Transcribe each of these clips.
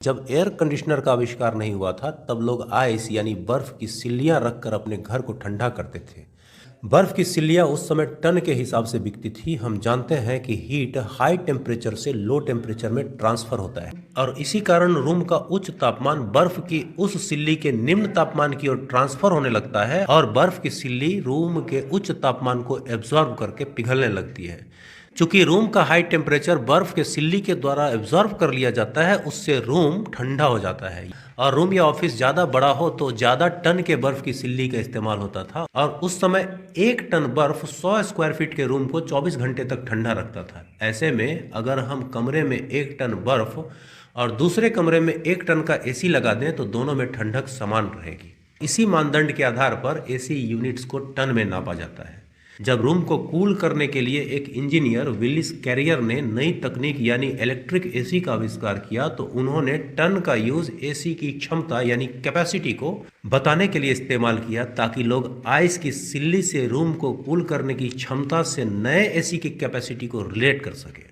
जब air conditioner का आविष्कार नहीं हुआ था तब लोग आइस यानी बर्फ की सिल्लियां रखकर अपने घर को ठंडा करते थे। बर्फ की सिल्लियां उस समय टन के हिसाब से बिकती थी। हम जानते हैं कि हीट हाई टेम्परेचर से लो टेम्परेचर में ट्रांसफर होता है और इसी कारण रूम का उच्च तापमान बर्फ की उस सिल्ली के निम्न तापमान की ओर ट्रांसफर होने लगता है और बर्फ की सिल्ली रूम के उच्च तापमान को एब्जॉर्ब करके पिघलने लगती है। चूंकि रूम का हाई टेम्परेचर बर्फ के सिल्ली के द्वारा एब्जॉर्ब कर लिया जाता है, उससे रूम ठंडा हो जाता है। और रूम या ऑफिस ज्यादा बड़ा हो तो ज्यादा टन के बर्फ की सिल्ली का इस्तेमाल होता था और उस समय 1 टन बर्फ 100 स्क्वायर फीट के रूम को 24 घंटे तक ठंडा रखता था। ऐसे में अगर हम कमरे में 1 टन बर्फ और दूसरे कमरे में 1 टन का एसी लगा दें तो दोनों में ठंडक समान रहेगी। इसी मानदंड के आधार पर एसी यूनिट्स को टन में नापा जाता है। जब रूम को कूल करने के लिए एक इंजीनियर विलिस कैरियर ने नई तकनीक यानी इलेक्ट्रिक एसी का आविष्कार किया तो उन्होंने टन का यूज एसी की क्षमता यानी कैपेसिटी को बताने के लिए इस्तेमाल किया, ताकि लोग आइस की सिल्ली से रूम को कूल करने की क्षमता से नए एसी की कैपेसिटी को रिलेट कर सके।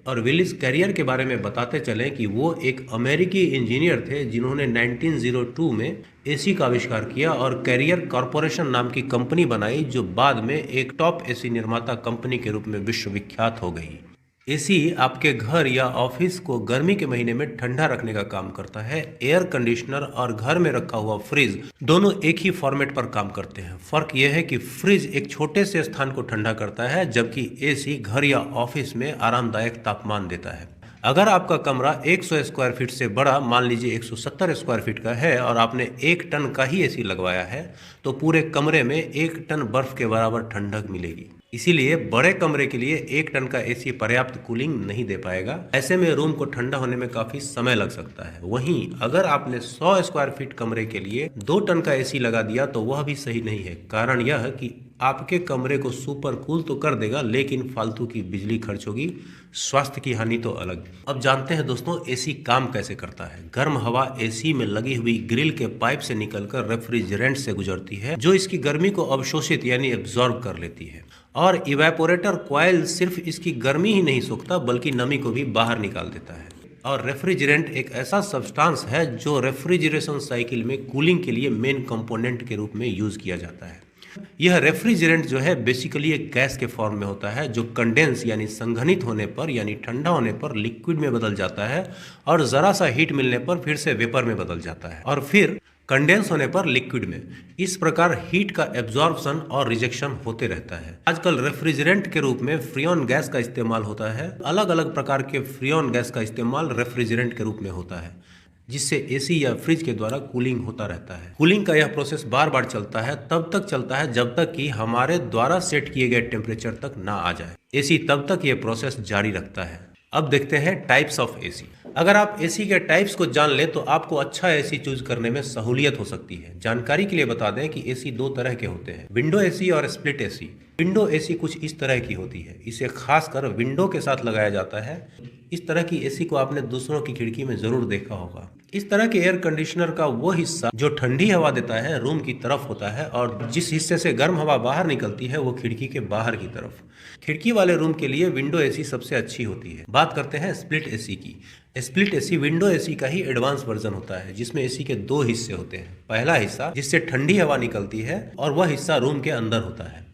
और विलिस कैरियर के बारे में बताते चलें कि वो एक अमेरिकी इंजीनियर थे जिन्होंने 1902 में एसी का आविष्कार किया और कैरियर कॉरपोरेशन नाम की कंपनी बनाई, जो बाद में एक टॉप एसी निर्माता कंपनी के रूप में विश्वविख्यात हो गई। एसी आपके घर या ऑफिस को गर्मी के महीने में ठंडा रखने का काम करता है। एयर कंडीशनर और घर में रखा हुआ फ्रिज दोनों एक ही फॉर्मेट पर काम करते हैं। फर्क यह है कि फ्रिज एक छोटे से स्थान को ठंडा करता है, जबकि एसी घर या ऑफिस में आरामदायक तापमान देता है। अगर आपका कमरा 100 स्क्वायर फीट से बड़ा, मान लीजिए 170 स्क्वायर फीट का है और आपने 1 टन का ही एसी लगवाया है, तो पूरे कमरे में 1 टन बर्फ के बराबर ठंडक मिलेगी। इसीलिए बड़े कमरे के लिए 1 टन का एसी पर्याप्त कूलिंग नहीं दे पाएगा। ऐसे में रूम को ठंडा होने में काफी समय लग सकता है। वहीं अगर आपने 100 स्क्वायर फीट कमरे के लिए 2 टन का एसी लगा दिया तो वह भी सही नहीं है। कारण यह कि आपके कमरे को सुपर कूल तो कर देगा, लेकिन फालतू की बिजली खर्च होगी, स्वास्थ्य की हानि तो अलग। अब जानते हैं दोस्तों एसी काम कैसे करता है। गर्म हवा एसी में लगी हुई ग्रिल के पाइप से निकलकर रेफ्रिजरेंट से गुजरती है, जो इसकी गर्मी को अवशोषित यानी एब्जॉर्ब कर लेती है। और इवेपोरेटर कॉइल सिर्फ इसकी गर्मी ही नहीं सोखता बल्कि नमी को भी बाहर निकाल देता है। और रेफ्रिजरेंट एक ऐसा सब्सटेंस है जो रेफ्रिजरेशन साइकिल में कूलिंग के लिए मेन कंपोनेंट के रूप में यूज किया जाता है। यह रेफ्रिजरेंट जो है बेसिकली एक गैस के फॉर्म में होता है, जो कंडेंस यानी संघनित होने पर यानी ठंडा होने पर लिक्विड में बदल जाता है और जरा सा हीट मिलने पर फिर से वेपर में बदल जाता है और फिर कंडेंस होने पर लिक्विड में। इस प्रकार हीट का एब्जॉर्प्शन और रिजेक्शन होते रहता है। आजकल रेफ्रिजरेंट के रूप में फ्रियोन गैस का इस्तेमाल होता है। अलग अलग प्रकार के फ्रियोन गैस का इस्तेमाल रेफ्रिजरेंट के रूप में होता है, जिससे एसी या फ्रिज के द्वारा कूलिंग होता रहता है। कूलिंग का यह प्रोसेस बार बार चलता है, तब तक चलता है जब तक कि हमारे द्वारा सेट किए गए टेम्परेचर तक ना आ जाए। एसी तब तक यह प्रोसेस जारी रखता है। अब देखते हैं टाइप्स ऑफ एसी। अगर आप एसी के टाइप्स को जान लें तो आपको अच्छा एसी चूज करने में सहूलियत हो सकती है। जानकारी के लिए बता दें कि एसी 2 तरह के होते हैं, विंडो एसी और स्प्लिट एसी। विंडो एसी कुछ इस तरह की होती है, इसे खासकर विंडो के साथ लगाया जाता है। इस तरह की एसी को आपने दूसरों की खिड़की में जरूर देखा होगा। इस तरह के एयर कंडीशनर का वो हिस्सा जो ठंडी हवा देता है रूम की तरफ होता है और जिस हिस्से से गर्म हवा बाहर निकलती है वो खिड़की के बाहर की तरफ। खिड़की वाले रूम के लिए विंडो एसी सबसे अच्छी होती है। बात करते हैं स्प्लिट एसी की। स्प्लिट एसी विंडो एसी का ही एडवांस वर्जन होता है, जिसमें एसी के 2 हिस्से होते हैं। पहला हिस्सा जिससे ठंडी हवा निकलती है और वह हिस्सा रूम के अंदर होता है।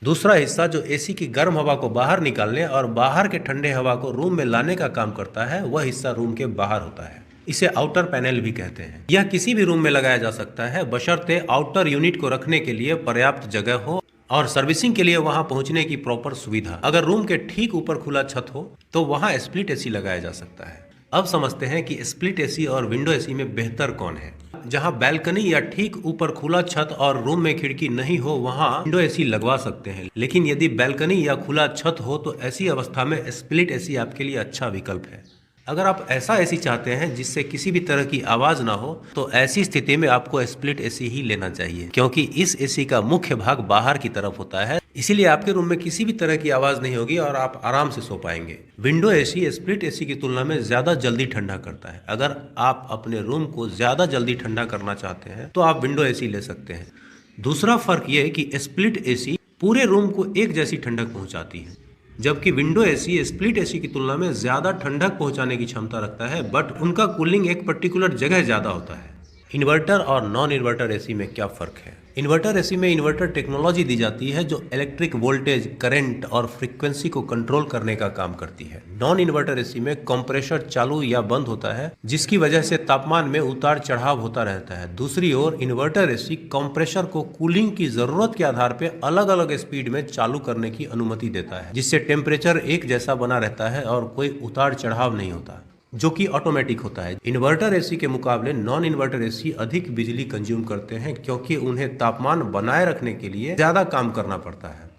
दूसरा हिस्सा जो एसी की गर्म हवा को बाहर निकालने और बाहर के ठंडे हवा को रूम में लाने का काम करता है, वह हिस्सा रूम के बाहर होता है। इसे आउटर पैनल भी कहते हैं। यह किसी भी रूम में लगाया जा सकता है, बशर्ते आउटर यूनिट को रखने के लिए पर्याप्त जगह हो और सर्विसिंग के लिए वहां पहुंचने की प्रॉपर सुविधा। अगर रूम के ठीक ऊपर खुला छत हो तो वहां स्प्लिट एसी लगाया जा सकता है। अब समझते हैं कि स्प्लिट एसी और विंडो एसी में बेहतर कौन है। जहां बैल्कनी या ठीक ऊपर खुला छत और रूम में खिड़की नहीं हो वहां विंडो एसी लगवा सकते हैं, लेकिन यदि बैल्कनी या खुला छत हो तो ऐसी अवस्था में स्प्लिट एसी आपके लिए अच्छा विकल्प है। अगर आप ऐसा एसी चाहते हैं जिससे किसी भी तरह की आवाज ना हो तो ऐसी स्थिति में आपको स्प्लिट एसी ही लेना चाहिए, क्योंकि इस एसी का मुख्य भाग बाहर की तरफ होता है। इसीलिए आपके रूम में किसी भी तरह की आवाज नहीं होगी और आप आराम से सो पाएंगे। विंडो एसी स्प्लिट एसी की तुलना में ज्यादा जल्दी ठंडा करता है। अगर आप अपने रूम को ज्यादा जल्दी ठंडा करना चाहते हैं तो आप विंडो एसी ले सकते हैं। दूसरा फर्क यह है कि स्प्लिट एसी पूरे रूम को एक जैसी ठंडक पहुंचाती है। जबकि विंडो एसी स्प्लिट एसी की तुलना में ज़्यादा ठंडक पहुंचाने की क्षमता रखता है, बट उनका कूलिंग एक पर्टिकुलर जगह ज़्यादा होता है। इन्वर्टर और नॉन इन्वर्टर एसी में क्या फ़र्क है? इन्वर्टर एसी में इन्वर्टर टेक्नोलॉजी दी जाती है जो इलेक्ट्रिक वोल्टेज, करंट और फ्रीक्वेंसी को कंट्रोल करने का काम करती है। नॉन इन्वर्टर एसी में कंप्रेसर चालू या बंद होता है, जिसकी वजह से तापमान में उतार चढ़ाव होता रहता है। दूसरी ओर इन्वर्टर एसी कंप्रेसर को कूलिंग की ज़रूरत के आधार पर अलग अलग स्पीड में चालू करने की अनुमति देता है, जिससे टेम्परेचर एक जैसा बना रहता है और कोई उतार चढ़ाव नहीं होता, जो कि ऑटोमेटिक होता है। इन्वर्टर एसी के मुकाबले नॉन इन्वर्टर एसी अधिक बिजली कंज्यूम करते हैं, क्योंकि उन्हें तापमान बनाए रखने के लिए ज़्यादा काम करना पड़ता है।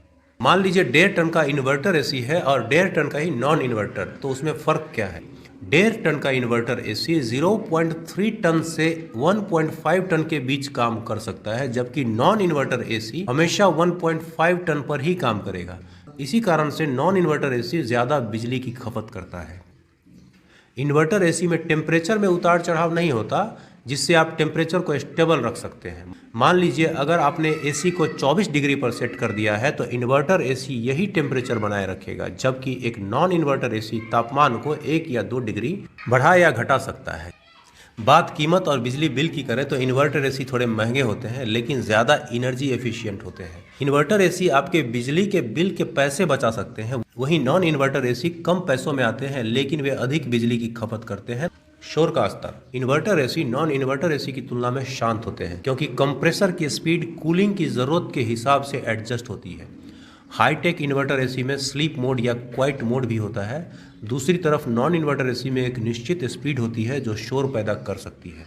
मान लीजिए 1.5 टन का इन्वर्टर एसी है और 1.5 टन का ही नॉन इन्वर्टर, तो उसमें फ़र्क क्या है? 1.5 टन का इन्वर्टर एसी 0.3 टन से 1.5 टन के बीच काम कर सकता है, जबकि नॉन इन्वर्टर एसी हमेशा 1.5 टन पर ही काम करेगा। इसी कारण से नॉन इन्वर्टर एसी ज़्यादा बिजली की खपत करता है। इन्वर्टर एसी में टेम्परेचर में उतार चढ़ाव नहीं होता, जिससे आप टेम्परेचर को स्टेबल रख सकते हैं। मान लीजिए अगर आपने एसी को 24 डिग्री पर सेट कर दिया है तो इन्वर्टर एसी यही टेम्परेचर बनाए रखेगा, जबकि एक नॉन इन्वर्टर एसी तापमान को 1 या 2 डिग्री बढ़ा या घटा सकता है। बात कीमत और बिजली बिल की करें तो इन्वर्टर एसी थोड़े महंगे होते हैं, लेकिन ज़्यादा एनर्जी एफिशिएंट होते हैं। इन्वर्टर एसी आपके बिजली के बिल के पैसे बचा सकते हैं, वहीं नॉन इन्वर्टर एसी कम पैसों में आते हैं, लेकिन वे अधिक बिजली की खपत करते हैं। शोर का स्तर, inverter AC non inverter AC की तुलना में शांत होते हैं, क्योंकि कंप्रेसर की स्पीड कूलिंग की ज़रूरत के हिसाब से एडजस्ट होती है। हाईटेक इन्वर्टर एसी में स्लीप मोड या क्वाइट मोड भी होता है। दूसरी तरफ नॉन इन्वर्टर एसी में एक निश्चित स्पीड होती है जो शोर पैदा कर सकती है।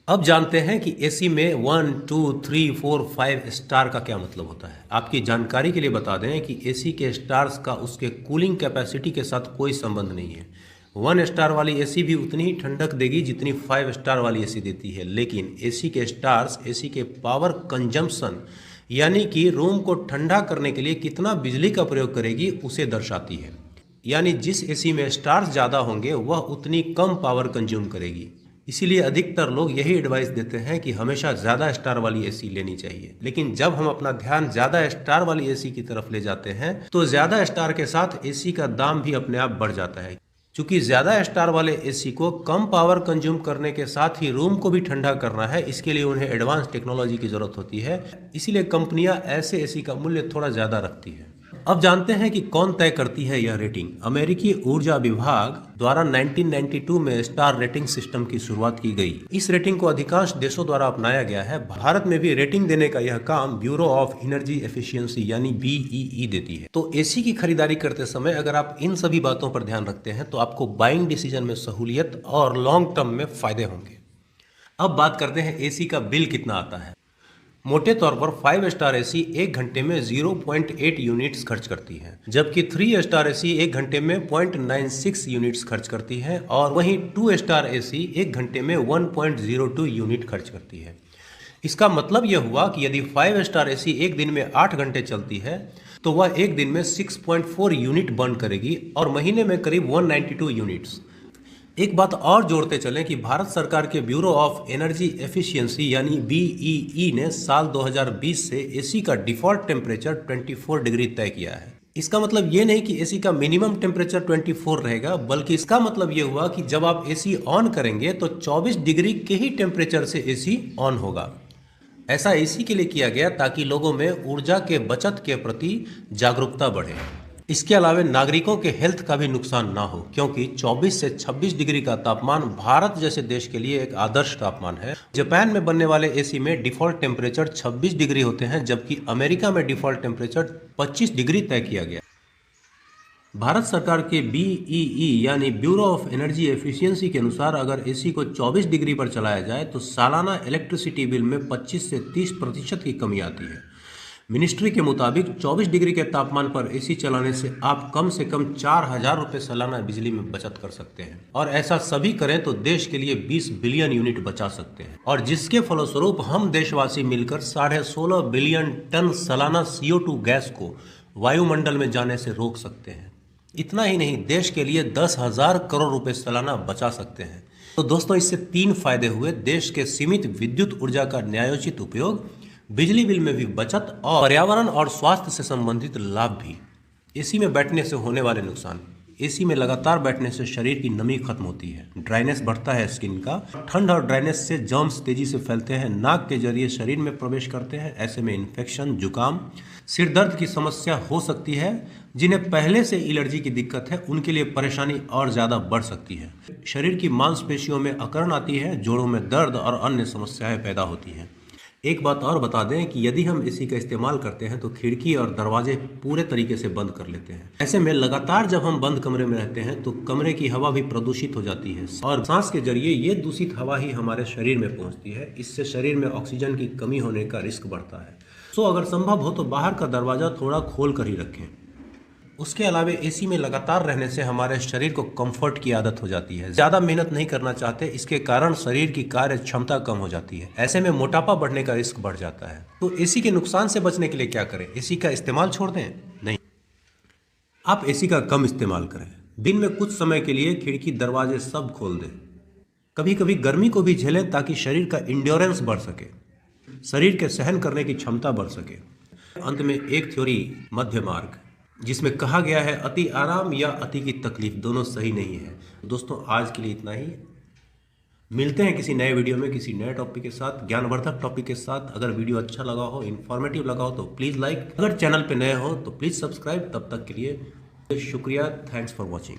अब जानते हैं कि एसी में 1, 2, 3, 4, 5 स्टार का क्या मतलब होता है। आपकी जानकारी के लिए बता दें कि एसी के स्टार्स का उसके कूलिंग कैपेसिटी के साथ कोई संबंध नहीं है। 1 स्टार वाली एसी भी उतनी ही ठंडक देगी जितनी 5 स्टार वाली एसी देती है, लेकिन एसी के स्टार्स एसी के पावर कंजम्पशन यानी कि रूम को ठंडा करने के लिए कितना बिजली का प्रयोग करेगी उसे दर्शाती है। यानी जिस एसी में स्टार्स ज़्यादा होंगे वह उतनी कम पावर कंज्यूम करेगी। इसीलिए अधिकतर लोग यही एडवाइस देते हैं कि हमेशा ज़्यादा स्टार वाली एसी लेनी चाहिए। लेकिन जब हम अपना ध्यान ज़्यादा स्टार वाली एसी की तरफ ले जाते हैं तो ज़्यादा स्टार के साथ एसी का दाम भी अपने आप बढ़ जाता है। चूंकि ज़्यादा स्टार वाले एसी को कम पावर कंज्यूम करने के साथ ही रूम को भी ठंडा करना है, इसके लिए उन्हें एडवांस टेक्नोलॉजी की ज़रूरत होती है। इसीलिए कंपनियां ऐसे एसी का मूल्य थोड़ा ज़्यादा रखती है। अब जानते हैं कि कौन तय करती है यह रेटिंग। अमेरिकी ऊर्जा विभाग द्वारा 1992 में स्टार रेटिंग सिस्टम की शुरुआत की गई। इस रेटिंग को अधिकांश देशों द्वारा अपनाया गया है। भारत में भी रेटिंग देने का यह काम ब्यूरो ऑफ एनर्जी एफिशिएंसी यानी BEE देती है। तो एसी की खरीदारी करते समय अगर आप इन सभी बातों पर ध्यान रखते हैं तो आपको बाइंग डिसीजन में सहूलियत और लॉन्ग टर्म में फायदे होंगे। अब बात करते हैं एसी का बिल कितना आता है। मोटे तौर पर 5 स्टार एसी 1 घंटे में 0.8 यूनिट्स खर्च करती है, जबकि 3 स्टार एसी 1 घंटे में 0.96 यूनिट्स खर्च करती है, और वहीं 2 स्टार एसी 1 घंटे में 1.02 यूनिट खर्च करती है। इसका मतलब यह हुआ कि यदि 5 स्टार एसी एक दिन में 8 घंटे चलती है तो वह एक दिन में 6.4 यूनिट बर्न करेगी और महीने में करीब 192 यूनिट्स। एक बात और जोड़ते चलें कि भारत सरकार के ब्यूरो ऑफ एनर्जी एफिशिएंसी यानी BEE ने साल 2020 से एसी का डिफ़ॉल्ट टेम्परेचर 24 डिग्री तय किया है। इसका मतलब ये नहीं कि एसी का मिनिमम टेम्परेचर 24 रहेगा, बल्कि इसका मतलब ये हुआ कि जब आप एसी ऑन करेंगे तो 24 डिग्री के ही टेम्परेचर से एसी ऑन होगा। ऐसा एसी के लिए किया गया ताकि लोगों में ऊर्जा के बचत के प्रति जागरूकता बढ़े। इसके अलावा नागरिकों के हेल्थ का भी नुकसान ना हो, क्योंकि 24 से 26 डिग्री का तापमान भारत जैसे देश के लिए एक आदर्श तापमान है। जापान में बनने वाले एसी में डिफ़ॉल्ट टेम्परेचर 26 डिग्री होते हैं, जबकि अमेरिका में डिफ़ॉल्ट टेम्परेचर 25 डिग्री तय किया गया। भारत सरकार के BEE यानी ब्यूरो ऑफ एनर्जी एफिशिएंसी के अनुसार अगर एसी को 24 डिग्री पर चलाया जाए तो सालाना इलेक्ट्रिसिटी बिल में 25 से 30% की कमी आती है। मिनिस्ट्री के मुताबिक 24 डिग्री के तापमान पर एसी चलाने से आप कम से कम 4000 रुपये सालाना बिजली में बचत कर सकते हैं, और ऐसा सभी करें तो देश के लिए 20 बिलियन यूनिट बचा सकते हैं, और जिसके फलस्वरूप हम देशवासी मिलकर 16.5 बिलियन टन सालाना CO2 गैस को वायुमंडल में जाने से रोक सकते हैं। इतना ही नहीं, देश के लिए 10,000 करोड़ रुपए सालाना बचा सकते हैं। तो दोस्तों, इससे 3 फायदे हुए: देश के सीमित विद्युत ऊर्जा का न्यायोचित उपयोग, बिजली बिल में भी बचत, और पर्यावरण और स्वास्थ्य से संबंधित लाभ भी। एसी में बैठने से होने वाले नुकसान। एसी में लगातार बैठने से शरीर की नमी खत्म होती है, ड्राइनेस बढ़ता है स्किन का। ठंड और ड्राइनेस से जर्म्स तेजी से फैलते हैं, नाक के जरिए शरीर में प्रवेश करते हैं। ऐसे में इन्फेक्शन, जुकाम, सिर दर्द की समस्या हो सकती है। जिन्हें पहले से एलर्जी की दिक्कत है उनके लिए परेशानी और ज़्यादा बढ़ सकती है। शरीर की मांसपेशियों में अकड़न आती है, जोड़ों में दर्द और अन्य समस्याएं पैदा होती हैं। एक बात और बता दें कि यदि हम एसी का इस्तेमाल करते हैं तो खिड़की और दरवाजे पूरे तरीके से बंद कर लेते हैं। ऐसे में लगातार जब हम बंद कमरे में रहते हैं तो कमरे की हवा भी प्रदूषित हो जाती है और सांस के जरिए ये दूषित हवा ही हमारे शरीर में पहुंचती है। इससे शरीर में ऑक्सीजन की कमी होने का रिस्क बढ़ता है। सो अगर संभव हो तो बाहर का दरवाजा थोड़ा खोल कर ही रखें। उसके अलावा एसी में लगातार रहने से हमारे शरीर को कंफर्ट की आदत हो जाती है, ज़्यादा मेहनत नहीं करना चाहते, इसके कारण शरीर की कार्य क्षमता कम हो जाती है। ऐसे में मोटापा बढ़ने का रिस्क बढ़ जाता है। तो एसी के नुकसान से बचने के लिए क्या करें? एसी का इस्तेमाल छोड़ दें? नहीं, आप एसी का कम इस्तेमाल करें। दिन में कुछ समय के लिए खिड़की, दरवाजे सब खोल दें। कभी कभी गर्मी को भी झेलें ताकि शरीर का इंड्योरेंस बढ़ सके, शरीर के सहन करने की क्षमता बढ़ सके। अंत में एक थ्योरी, मध्य मार्ग, जिसमें कहा गया है अति आराम या अति की तकलीफ दोनों सही नहीं है। दोस्तों आज के लिए इतना ही। मिलते हैं किसी नए वीडियो में, किसी नए टॉपिक के साथ, ज्ञानवर्धक टॉपिक के साथ। अगर वीडियो अच्छा लगा हो, इन्फॉर्मेटिव लगा हो तो प्लीज़ लाइक, अगर चैनल पे नए हो तो प्लीज़ सब्सक्राइब। तब तक के लिए शुक्रिया। Thanks for watching.